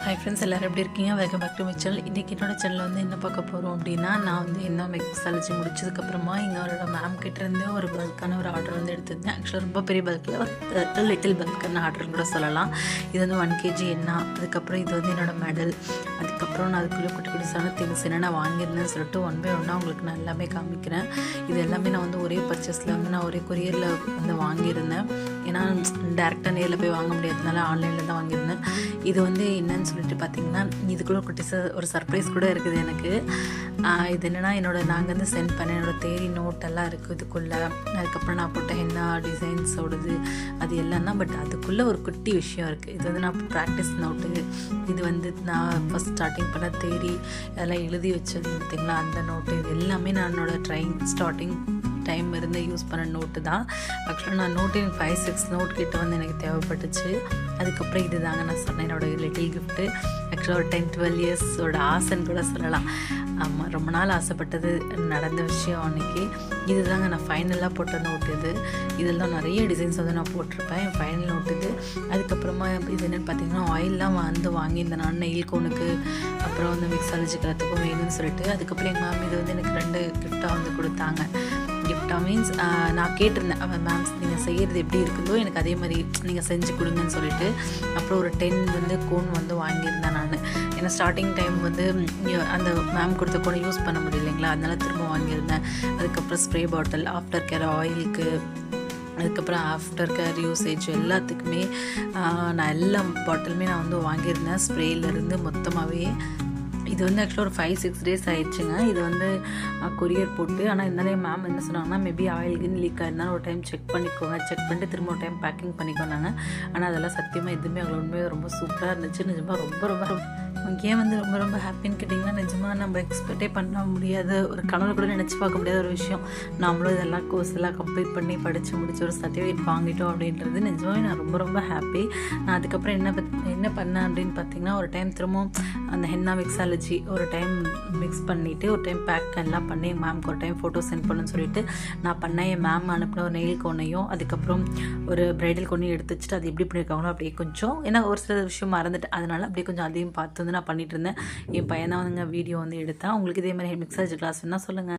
Hi friends, எல்லாரும் எப்படி இருக்கீங்க? Welcome back to my channel. இன்றைக்கி என்னோட சேனலில் வந்து என்ன பார்க்க போகிறோம் அப்படின்னா, நான் வந்து என்ன மெக்ஸாலஜி முடிச்சதுக்கப்புறமா எங்களோட மேம் கிட்டேருந்து ஒரு பல்கான ஒரு ஆர்டர் வந்து எடுத்திருந்தேன். ஆக்சுவலாக ரொம்ப பெரிய பல்கில் ஒரு லிட்டில் பல்கான ஆர்டர்னு கூட சொல்லலாம். இது வந்து 1 kg என்ன, அதுக்கப்புறம் இது வந்து என்னோடய மெடல், அதுக்கப்புறம் நான் அதுக்குள்ளே குட்டி குட்டிசான திங்ஸ் என்னென்ன வாங்கியிருந்தேன்னு சொல்லிட்டு 1 by 1 உங்களுக்கு நான் எல்லாமே காமிக்கிறேன். இது எல்லாமே நான் வந்து ஒரே பர்ச்சேஸில் வந்து நான் ஒரே கொரியரில் வந்து வாங்கியிருந்தேன். ஏன்னா டேரெக்டாக நேரில் போய் வாங்க முடியாததுனால ஆன்லைனில் தான் வாங்கியிருந்தேன். இது வந்து என்னன்னு சொல்லிட்டு பார்த்தீங்கன்னா, இதுக்குள்ளே ஒரு சர்ப்ரைஸ் கூட இருக்குது எனக்கு. இது என்னென்னா, நாங்கள் வந்து சென்ட் பண்ண என்னோடய தேரி நோட்டெல்லாம் இருக்குது இதுக்குள்ளே. அதுக்கப்புறம் நான் போட்ட என்ன டிசைன்ஸோடது அது எல்லாம் தான். பட் அதுக்குள்ளே ஒரு குட்டி விஷயம் இருக்குது. இது வந்து நான் ப்ராக்டிஸ் நோட்டு, இது வந்து நான் ஃபஸ்ட் ஸ்டார்டிங் பண்ண தேரி அதெல்லாம் எழுதி வச்சது பார்த்திங்களா, அந்த நோட்டு. இது எல்லாமே நான் என்னோடய ஸ்டார்டிங் டைம் இருந்து யூஸ் பண்ண நோட்டு தான். ஆக்சுவலாக நான் நோட்டு 5-6 நோட் கிட்ட வந்து எனக்கு தேவைப்பட்டுச்சு. அதுக்கப்புறம் இது தாங்க நான் சொன்னேன் என்னோடய லிட்டில் கிஃப்ட்டு. ஆக்சுவலாக ஒரு 10-12 இயர்ஸோட ஆசைன்னு கூட சொல்லலாம். ஆமாம், ரொம்ப நாள் ஆசைப்பட்டது நடந்த விஷயம் அன்றைக்கி. இது தாங்க நான் ஃபைனலாக போட்ட நோட்டு. இதெல்லாம் நிறைய டிசைன்ஸ் வந்து நான் போட்டிருப்பேன். என் ஃபைனல் நோட்டு இது. அதுக்கப்புறமா இது என்னென்னு பார்த்தீங்கன்னா, ஆயிலெலாம் வந்து வாங்கியிருந்தேன் நான் நெயில் கோனுக்கு, அப்புறம் வந்து மிக்ஸாலஜி கலத்துக்கும் வேணும்னு சொல்லிட்டு. அதுக்கப்புறம் எங்கள் மேம் இது வந்து எனக்கு 2 கிஃப்டாக வந்து கொடுத்தாங்க. கிஃப்டாக மீன்ஸ் நான் கேட்டிருந்தேன், மேம்ஸ் நீங்கள் செய்கிறது எப்படி இருக்குதோ எனக்கு அதே மாதிரி நீங்கள் செஞ்சு கொடுங்கன்னு சொல்லிட்டு. அப்புறம் ஒரு 10 வந்து கோன் வந்து வாங்கியிருந்தேன் நான். ஏன்னா ஸ்டார்டிங் டைம் வந்து அந்த மேம் கொடுத்த கோனை யூஸ் பண்ண முடியலைங்களா, அதனால திரும்ப வாங்கியிருந்தேன். அதுக்கப்புறம் ஸ்ப்ரே பாட்டில், ஆஃப்டர் கேர் ஆயிலுக்கு, அதுக்கப்புறம் ஆஃப்டர் கேர் யூசேஜ் எல்லாத்துக்குமே நான் எல்லா பாட்டிலுமே நான் வந்து வாங்கியிருந்தேன், ஸ்ப்ரேலேருந்து மொத்தமாகவே. இது வந்து ஆக்சுவலாக ஒரு 5-6 days ஆகிடுச்சுங்க. இது வந்து கொரியர் போட்டு. ஆனால் இருந்தாலும் மேம் என்ன சொன்னாங்கன்னா, மேபி ஆயில்குன்னு லீக் ஆயிருந்தாலும் ஒரு டைம் செக் பண்ணிக்கோங்க, செக் பண்ணிட்டு திரும்ப ஒரு டைம் பேக்கிங் பண்ணிக்கோனாங்க. ஆனால் அதெல்லாம் சத்தியமாக எதுவுமே அவ்வளோ உண்மையாக ரொம்ப சூப்பராக இருந்துச்சு. நிஜமாக ரொம்ப ரொம்ப ஏன் வந்து ரொம்ப ரொம்ப ஹாப்பின்னு கேட்டிங்கன்னா, நிஜமாக நம்ம எக்ஸ்பெக்டே பண்ண முடியாத, ஒரு கனவு கூட நினச்சி பார்க்க முடியாத ஒரு விஷயம். நம்மளும் இதெல்லாம் கோர்ஸ் எல்லாம் கம்ப்ளீட் பண்ணி படித்து முடிச்சு ஒரு சர்டிஃபிகேட் வாங்கிட்டோம் அப்படின்றது நிஜமாவே நான் ரொம்ப ரொம்ப ஹாப்பி. நான் அதுக்கப்புறம் என்ன பண்ணேன் அப்படின்னு பார்த்தீங்கன்னா, ஒரு டைம் திரும்பவும் அந்த ஹென்னா மிக்ஸாலஜி ஒரு டைம் மிக்ஸ் பண்ணிவிட்டு ஒரு டைம் பேக் எல்லாம் பண்ணி என் மேம்க்கு ஒரு டைம் ஃபோட்டோ சென்ட் பண்ணுன்னு சொல்லிட்டு நான் பண்ணேன். என் மேம் அனுப்பின ஒரு நெயில் கோனையும் அதுக்கப்புறம் ஒரு ப்ரைடல் கோனையும் எடுத்து வச்சுட்டு அது எப்படி பண்ணியிருக்காங்களோ அப்படியே கொஞ்சம், ஏன்னா ஒரு சில விஷயம் மறந்துட்டு அதனால் அப்படியே கொஞ்சம் அதையும் பார்த்து வந்து நான் பண்ணிகிட்டு இருந்தேன். என் பையன் தான் வந்துங்க வீடியோ வந்து எடுத்தேன். உங்களுக்கு இதே மாதிரி மிக்ஸாலஜி கிளாஸ் வேணால் சொல்லுங்கள்.